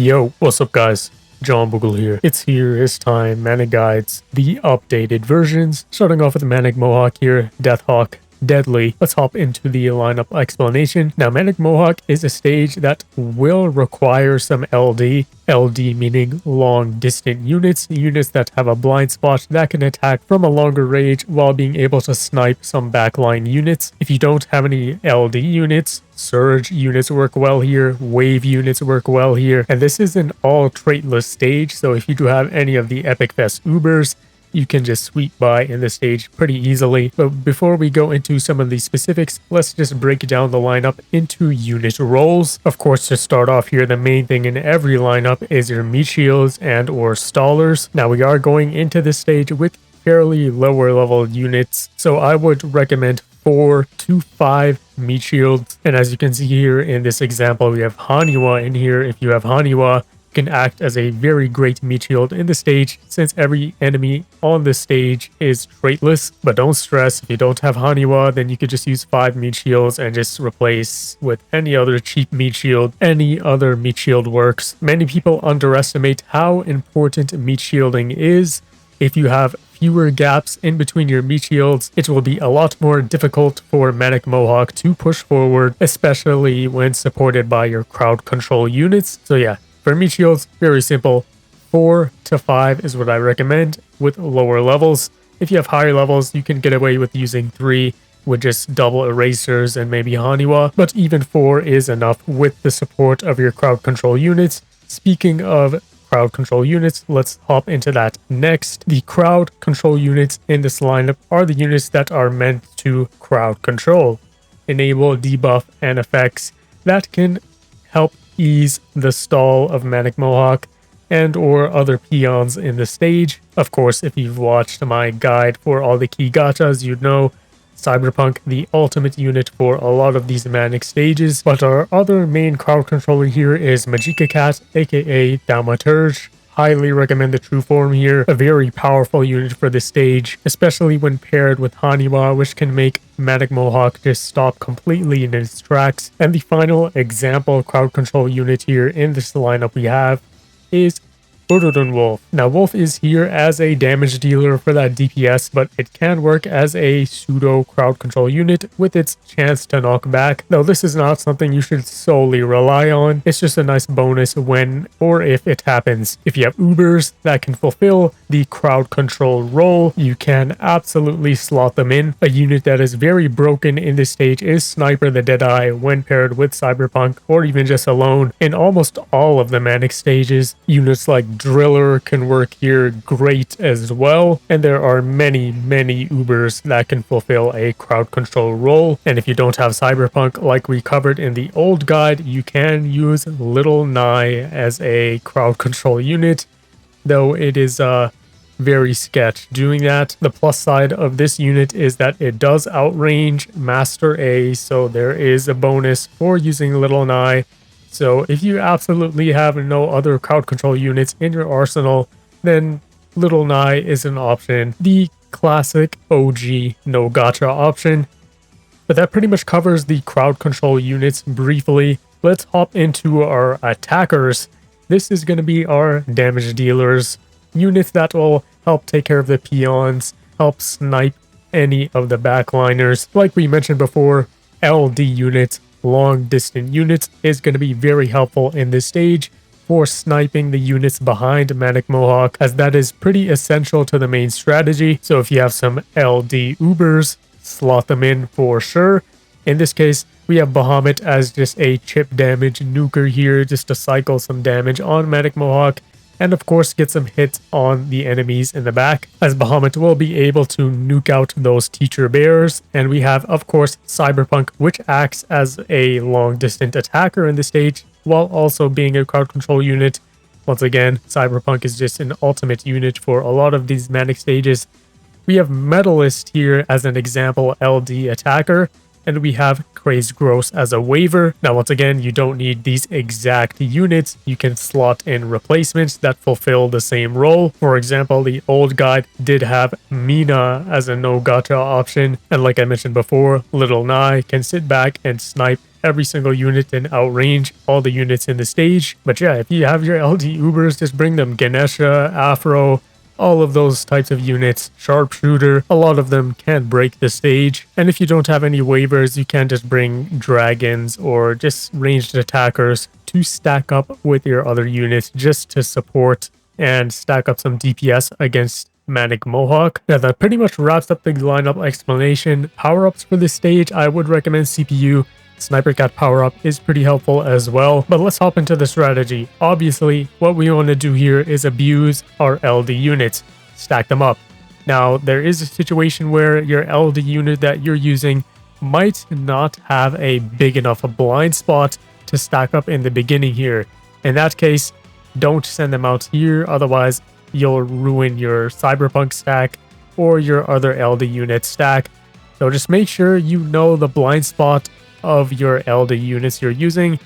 Yo, what's up guys? John Boogle here. It's time, Manic Guides, the updated versions. Starting off with Manic Mohawk here, Deathhawk, Deadly. Let's hop into the lineup explanation. Now, Manic Mohawk is a stage that will require some LD. LD meaning long distant units that have a blind spot that can attack from a longer range while being able to snipe some backline units. If you don't have any LD units, Surge units work well here, Wave units work well here, and this is an all traitless stage, so if you do have any of the Epic Fest Ubers, you can just sweep by in the stage pretty easily. But before we go into some of the specifics, let's just break down the lineup into unit roles. Of course, to start off here, the main thing in every lineup is your meat shields and or stallers. Now we are going into this stage with fairly lower level units, so I would recommend 4 to 5 meat shields. And as you can see here in this example, we have Haniwa in here. If you have Haniwa, can act as a very great meat shield in the stage since every enemy on the stage is traitless. But don't stress, if you don't have Haniwa, then you could just use 5 meat shields and just replace with any other cheap meat shield. Any other meat shield works. Many people underestimate how important meat shielding is. If you have fewer gaps in between your meat shields, it will be a lot more difficult for Manic Mohawk to push forward, especially when supported by your crowd control units. So yeah, for meat shields, very simple. 4 to 5 is what I recommend with lower levels. If you have higher levels, you can get away with using 3 with just double erasers and maybe Haniwa, but even 4 is enough with the support of your crowd control units. Speaking of crowd control units, let's hop into that next. The crowd control units in this lineup are the units that are meant to crowd control, enable debuff and effects that can help ease the stall of Manic Mohawk and or other peons in the stage. Of course, if you've watched my guide for all the key gachas, you'd know Cyberpunk, the ultimate unit for a lot of these Manic stages. But our other main crowd controller here is Manic Cat, aka Thaumaturge. Highly recommend the true form here. A very powerful unit for this stage, especially when paired with Haniwa, which can make Manic Mohawk just stop completely in its tracks. And the final example crowd control unit here in this lineup we have is Wolf. Now, Wolf is here as a damage dealer for that DPS, but it can work as a pseudo crowd control unit with its chance to knock back. Though this is not something you should solely rely on. It's just a nice bonus when or if it happens. If you have Ubers that can fulfill the crowd control role, you can absolutely slot them in. A unit that is very broken in this stage is Sniper the Deadeye when paired with Cyberpunk or even just alone. In almost all of the Manic stages, units like Driller can work here great as well, and there are many Ubers that can fulfill a crowd control role. And if you don't have Cyberpunk, like we covered in the old guide, you can use Little Nye as a crowd control unit, though it is very sketch doing that. The plus side of this unit is that it does outrange Master A, so there is a bonus for using Little Nye. So if you absolutely have no other crowd control units in your arsenal, then Little Nye is an option. The classic OG no gacha option. But that pretty much covers the crowd control units briefly. Let's hop into our attackers. This is going to be our damage dealers. Units that will help take care of the peons, help snipe any of the backliners. Like we mentioned before, LD units, long distant units, is going to be very helpful in this stage for sniping the units behind Manic Mohawk, as that is pretty essential to the main strategy. So if you have some LD Ubers, slot them in for sure. In this case, we have Bahamut as just a chip damage nuker here, just to cycle some damage on Manic Mohawk, and of course get some hits on the enemies in the back, as Bahamut will be able to nuke out those teacher bears. And we have, of course, Cyberpunk, which acts as a long distant attacker in the stage, while also being a crowd control unit. Once again, Cyberpunk is just an ultimate unit for a lot of these Manic stages. We have Metalist here as an example LD attacker, and we have Crazed Gross as a waiver. Now, once again, you don't need these exact units. You can slot in replacements that fulfill the same role. For example, the old guide did have Mina as a no gacha option. And like I mentioned before, Little Nye can sit back and snipe every single unit and outrange all the units in the stage. But yeah, if you have your LD Ubers, just bring them. Ganesha, Afro, all of those types of units, sharpshooter, a lot of them can break the stage. And if you don't have any waivers, you can just bring dragons or just ranged attackers to stack up with your other units just to support and stack up some DPS against Manic Mohawk. Yeah, that pretty much wraps up the lineup explanation. Power-ups for this stage, I would recommend CPU. Sniper Cat power-up is pretty helpful as well. But let's hop into the strategy. Obviously, what we want to do here is abuse our LD units. Stack them up. Now, there is a situation where your LD unit that you're using might not have a big enough blind spot to stack up in the beginning here. In that case, don't send them out here, otherwise you'll ruin your Cyberpunk stack or your other LD unit stack. So just make sure you know the blind spot of your LD units you're using.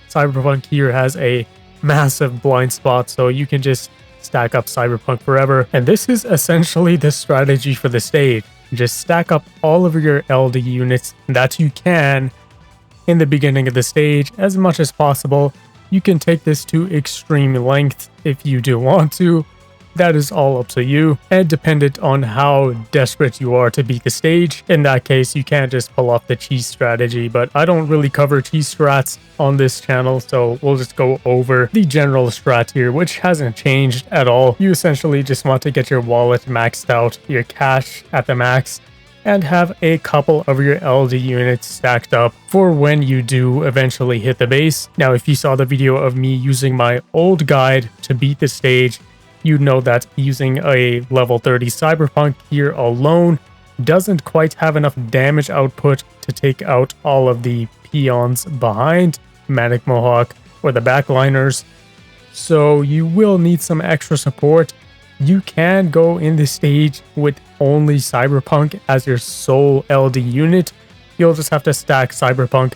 Cyberpunk here has a massive blind spot, so you can just stack up Cyberpunk forever. And this is essentially the strategy for the stage. Just stack up all of your LD units that you can in the beginning of the stage as much as possible. You can take this to extreme length if you do want to. That is all up to you and dependent on how desperate you are to beat the stage. In that case, you can't just pull off the cheese strategy, but I don't really cover cheese strats on this channel, so we'll just go over the general strat here, which hasn't changed at all. You essentially just want to get your wallet maxed out, your cash at the max, and have a couple of your LD units stacked up for when you do eventually hit the base. Now, if you saw the video of me using my old guide to beat the stage, you know that using a level 30 Cyberpunk here alone doesn't quite have enough damage output to take out all of the peons behind Manic Mohawk or the backliners. So you will need some extra support. You can go in the stage with only Cyberpunk as your sole LD unit. You'll just have to stack Cyberpunk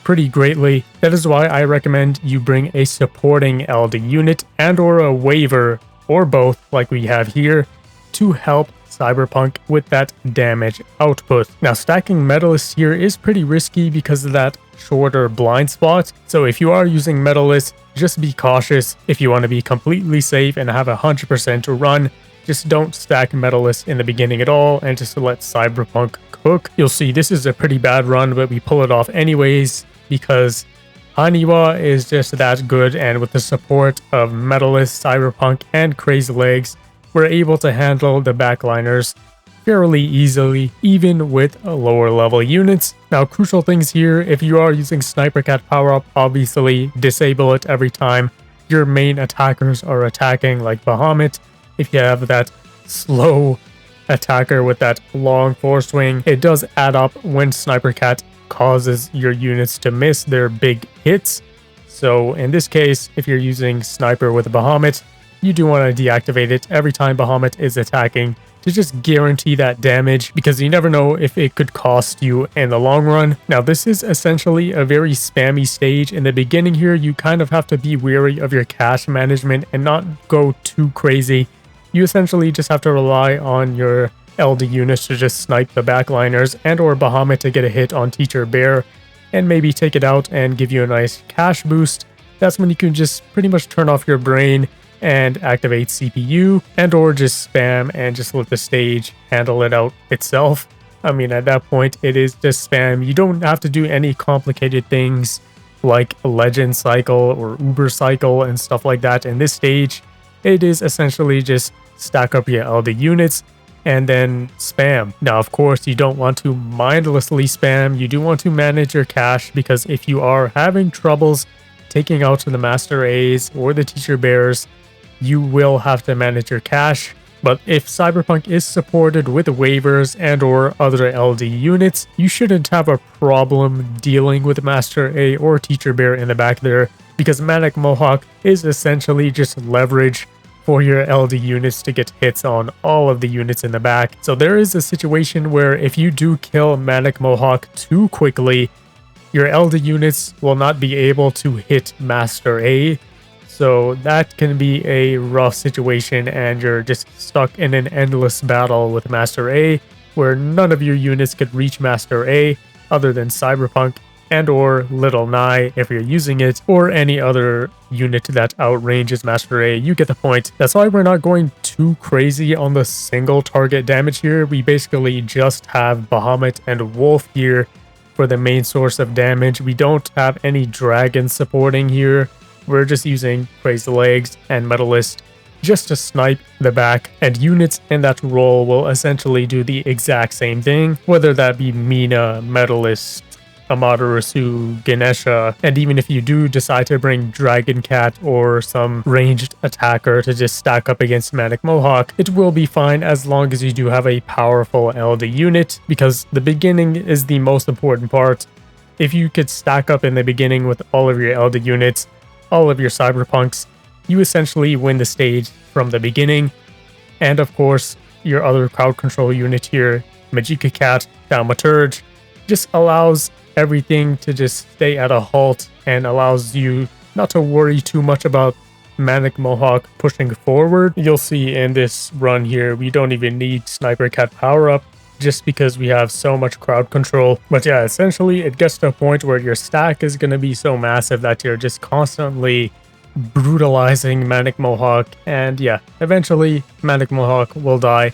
pretty greatly. That is why I recommend you bring a supporting LD unit and or a waiver or both like we have here to help Cyberpunk with that damage output. Now, stacking Medalists here is pretty risky because of that shorter blind spot. So if you are using Medalists, just be cautious. If you want to be completely safe and have 100% run, just don't stack Medalists in the beginning at all and just let Cyberpunk cook. You'll see this is a pretty bad run, but we pull it off anyways because Haniwa is just that good, and with the support of Medalist, Cyberpunk, and Crazed Legs, we're able to handle the backliners fairly easily, even with lower level units. Now, crucial things here, if you are using Sniper Cat power-up, obviously disable it every time your main attackers are attacking, like Bahamut. If you have that slow attacker with that long force swing, it does add up when Sniper Cat causes your units to miss their big hits. So in this case, if you're using Sniper with Bahamut, you do want to deactivate it every time Bahamut is attacking to just guarantee that damage, because you never know if it could cost you in the long run. Now, this is essentially a very spammy stage. In the beginning here, you kind of have to be wary of your cash management and not go too crazy. You essentially just have to rely on your LD units to just snipe the backliners and or Bahamut to get a hit on Teacher Bear and maybe take it out and give you a nice cash boost. That's when you can just pretty much turn off your brain and activate CPU and or just spam and just let the stage handle it out itself. I mean, at that point, it is just spam. You don't have to do any complicated things like a Legend Cycle or Uber Cycle and stuff like that. In this stage, it is essentially just stack up your LD units and then spam. Now, of course, you don't want to mindlessly spam. You do want to manage your cash, because if you are having troubles taking out the Master A's or the Teacher Bears, you will have to manage your cash. But if Cyberpunk is supported with waivers and or other LD units, you shouldn't have a problem dealing with Master A or Teacher Bear in the back there, because Manic Mohawk is essentially just leverage for your LD units to get hits on all of the units in the back. So there is a situation where if you do kill Manic Mohawk too quickly, your LD units will not be able to hit Master A. So that can be a rough situation, and you're just stuck in an endless battle with Master A, where none of your units could reach Master A other than Cyberpunk. and or Little Nye if you're using it, or any other unit that outranges Master A. You get the point. That's why we're not going too crazy on the single target damage here. We basically just have Bahamut and Wolf here for the main source of damage. We don't have any dragons supporting here. We're just using Crazed Legs and Metalist just to snipe the back, and units in that role will essentially do the exact same thing, whether that be Mina, Metalist, Amaterasu, Ganesha, and even if you do decide to bring Dragon Cat or some ranged attacker to just stack up against Manic Mohawk, it will be fine as long as you do have a powerful LD unit, because the beginning is the most important part. If you could stack up in the beginning with all of your LD units, all of your Cyberpunks, you essentially win the stage from the beginning. And of course, your other crowd control unit here, Magic Cat, Thaumaturge, just allows everything to just stay at a halt and allows you not to worry too much about Manic Mohawk pushing forward. You'll see in this run here, we don't even need Sniper Cat power up just because we have so much crowd control. But yeah, essentially it gets to a point where your stack is going to be so massive that you're just constantly brutalizing Manic Mohawk, and yeah, eventually Manic Mohawk will die.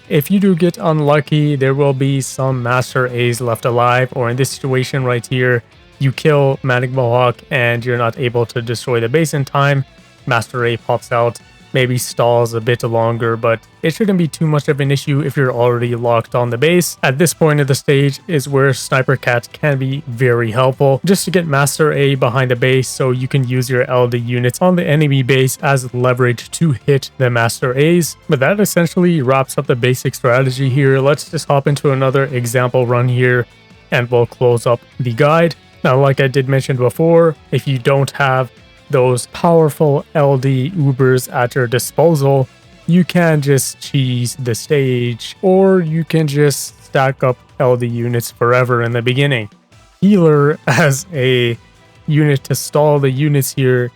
If you do get unlucky, there will be some Master A's left alive, or in this situation right here, you kill Manic Mohawk and you're not able to destroy the base in time. Master A pops out, maybe stalls a bit longer, but it shouldn't be too much of an issue if you're already locked on the base. At this point of the stage is where Sniper Cat can be very helpful, just to get Master A behind the base so you can use your LD units on the enemy base as leverage to hit the Master A's. But that essentially wraps up the basic strategy here. Let's just hop into another example run here and we'll close up the guide. Now, like I did mention before, if you don't have those powerful LD Ubers at your disposal, you can just cheese the stage, or you can just stack up LD units forever in the beginning. Healer as a unit to stall the units here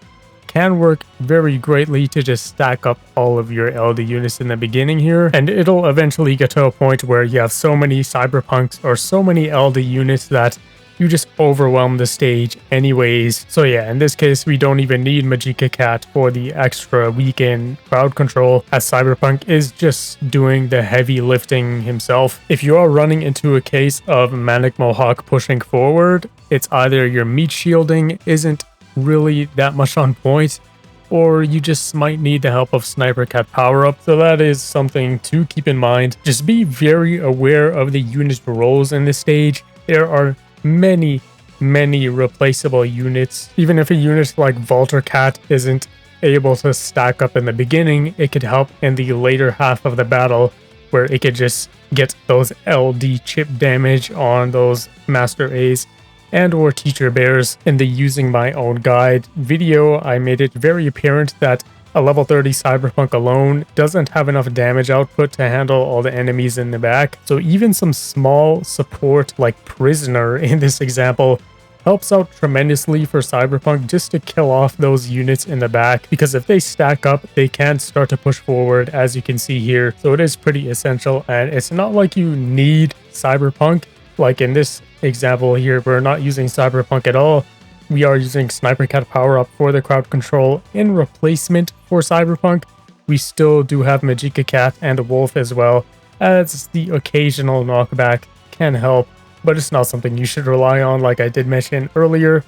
can work very greatly to just stack up all of your LD units in the beginning here, and it'll eventually get to a point where you have so many Cyberpunks or so many LD units that you just overwhelm the stage anyways. So yeah, in this case, we don't even need Magic Cat for the extra weekend crowd control, as Cyberpunk is just doing the heavy lifting himself. If you are running into a case of Manic Mohawk pushing forward, it's either your meat shielding isn't really that much on point, or you just might need the help of Sniper Cat power up. So that is something to keep in mind. Just be very aware of the unit roles in this stage. There are many replaceable units. Even if a unit like Volter Cat isn't able to stack up in the beginning, it could help in the later half of the battle, where it could just get those LD chip damage on those Master A's and or Teacher Bears. In the Using My Own Guide video, I made it very apparent that a level 30 Cyberpunk alone doesn't have enough damage output to handle all the enemies in the back. So even some small support like Prisoner in this example helps out tremendously for Cyberpunk just to kill off those units in the back, because if they stack up, they can start to push forward, as you can see here. So it is pretty essential, and it's not like you need Cyberpunk. Like in this example here, we're not using Cyberpunk at all. We are using Sniper Cat power up for the crowd control in replacement for Cyberpunk. We still do have Magic Cat and a Wolf as well, as the occasional knockback can help, but it's not something you should rely on, like I did mention earlier.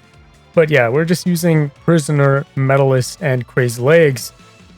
But yeah, we're just using Prisoner, Metalist, and Crazed Legs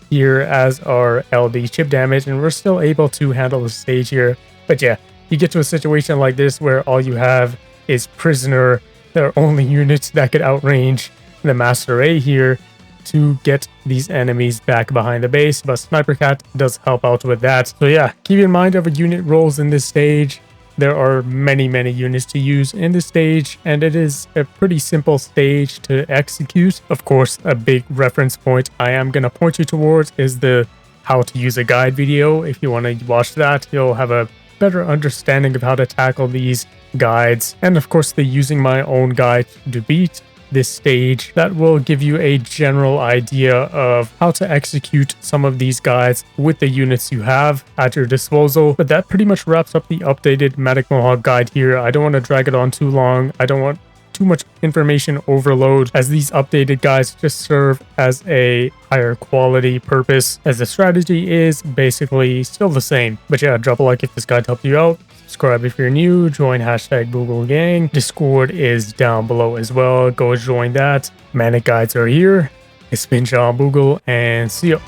here as our LD chip damage, and we're still able to handle the stage here. But yeah, you get to a situation like this where all you have is Prisoner, their only units that could outrange the Master A here to get these enemies back behind the base, but Sniper Cat does help out with that. So yeah, keep in mind of unit roles in this stage. There are many units to use in this stage, and it is a pretty simple stage to execute. Of course, a big reference point I am going to point you towards is the how to use a guide video. If you want to watch that, you'll have a better understanding of how to tackle these guides, and of course the Using My Own Guide to beat this stage that will give you a general idea of how to execute some of these guides with the units you have at your disposal. But that pretty much wraps up the updated Manic Mohawk guide here. I don't want to drag it on too long. I don't want too much information overload, as these updated guides just serve as a higher quality purpose, as the strategy is basically still the same. But yeah, drop a like if this guide helped you out. Subscribe if you're new, join hashtag Boogle Gang. Discord is down below as well. Go join that. Manic guides are here. It's been John Boogle, and see ya.